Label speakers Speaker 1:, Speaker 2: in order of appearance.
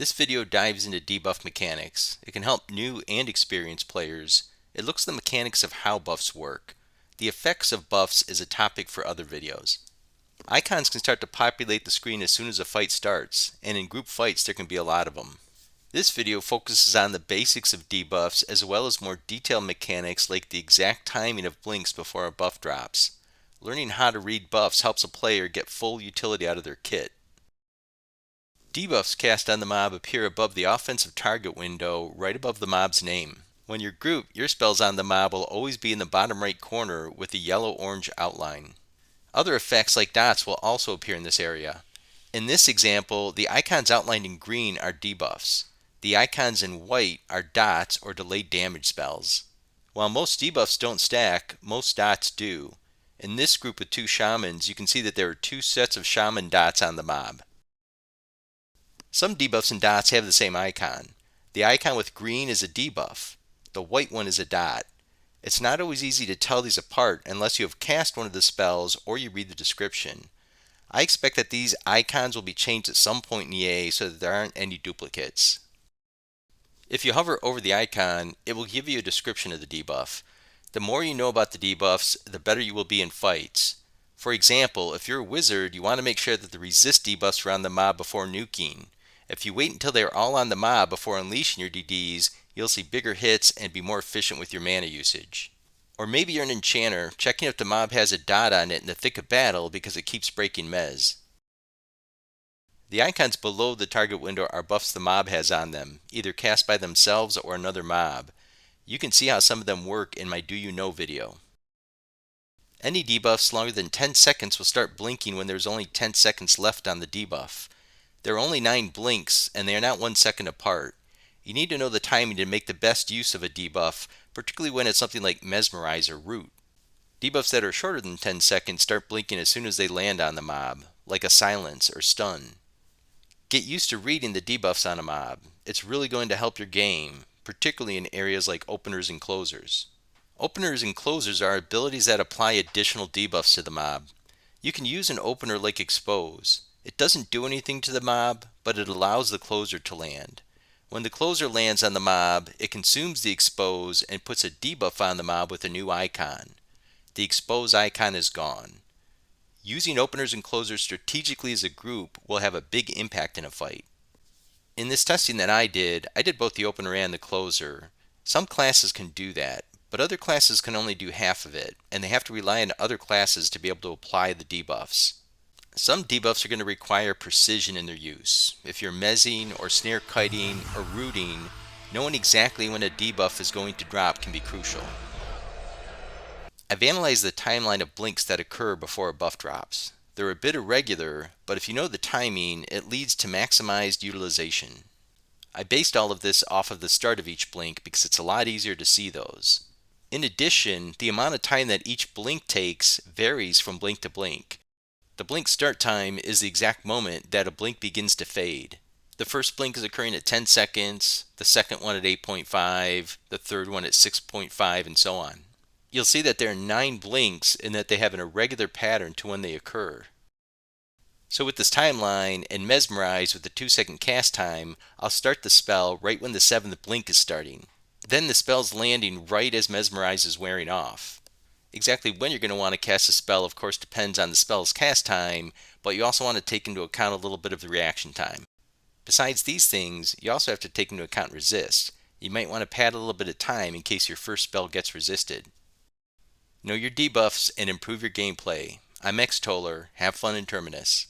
Speaker 1: This video dives into debuff mechanics. It can help new and experienced players. It looks at the mechanics of how buffs work. The effects of buffs is a topic for other videos. Icons can start to populate the screen as soon as a fight starts, and in group fights there can be a lot of them. This video focuses on the basics of debuffs as well as more detailed mechanics like the exact timing of blinks before a buff drops. Learning how to read buffs helps a player get full utility out of their kit. Debuffs cast on the mob appear above the offensive target window, right above the mob's name. When you're grouped, your spells on the mob will always be in the bottom right corner with a yellow-orange outline. Other effects like dots will also appear in this area. In this example, the icons outlined in green are debuffs. The icons in white are dots or delayed damage spells. While most debuffs don't stack, most dots do. In this group with two shamans, you can see that there are two sets of shaman dots on the mob. Some debuffs and dots have the same icon. The icon with green is a debuff. The white one is a dot. It's not always easy to tell these apart unless you have cast one of the spells or you read the description. I expect that these icons will be changed at some point in EA so that there aren't any duplicates. If you hover over the icon, it will give you a description of the debuff. The more you know about the debuffs, the better you will be in fights. For example, if you're a wizard, you want to make sure that the resist debuffs are on the mob before nuking. If you wait until they are all on the mob before unleashing your DDs, you'll see bigger hits and be more efficient with your mana usage. Or maybe you're an enchanter, checking if the mob has a dot on it in the thick of battle because it keeps breaking mez. The icons below the target window are buffs the mob has on them, either cast by themselves or another mob. You can see how some of them work in my Do You Know video. Any debuffs longer than 10 seconds will start blinking when there's only 10 seconds left on the debuff. There are only 9 blinks, and they are not 1 second apart. You need to know the timing to make the best use of a debuff, particularly when it's something like Mesmerize or Root. Debuffs that are shorter than 10 seconds start blinking as soon as they land on the mob, like a Silence or Stun. Get used to reading the debuffs on a mob. It's really going to help your game, particularly in areas like openers and closers. Openers and closers are abilities that apply additional debuffs to the mob. You can use an opener like Expose. It doesn't do anything to the mob, but it allows the closer to land. When the closer lands on the mob, it consumes the expose and puts a debuff on the mob with a new icon. The expose icon is gone. Using openers and closers strategically as a group will have a big impact in a fight. In this testing that I did both the opener and the closer. Some classes can do that, but other classes can only do half of it, and they have to rely on other classes to be able to apply the debuffs. Some debuffs are going to require precision in their use. If you're mezzing or snare kiting or rooting, knowing exactly when a debuff is going to drop can be crucial. I've analyzed the timeline of blinks that occur before a buff drops. They're a bit irregular, but if you know the timing, it leads to maximized utilization. I based all of this off of the start of each blink because it's a lot easier to see those. In addition, the amount of time that each blink takes varies from blink to blink. The blink start time is the exact moment that a blink begins to fade. The first blink is occurring at 10 seconds, the second one at 8.5, the third one at 6.5, and so on. You'll see that there are 9 blinks and that they have an irregular pattern to when they occur. So with this timeline and Mesmerize with the 2-second cast time, I'll start the spell right when the 7th blink is starting. Then the spell's landing right as Mesmerize is wearing off. Exactly when you're going to want to cast a spell, of course, depends on the spell's cast time, but you also want to take into account a little bit of the reaction time. Besides these things, you also have to take into account resist. You might want to pad a little bit of time in case your first spell gets resisted. Know your debuffs and improve your gameplay. I'm Xtoller. Have fun in Terminus.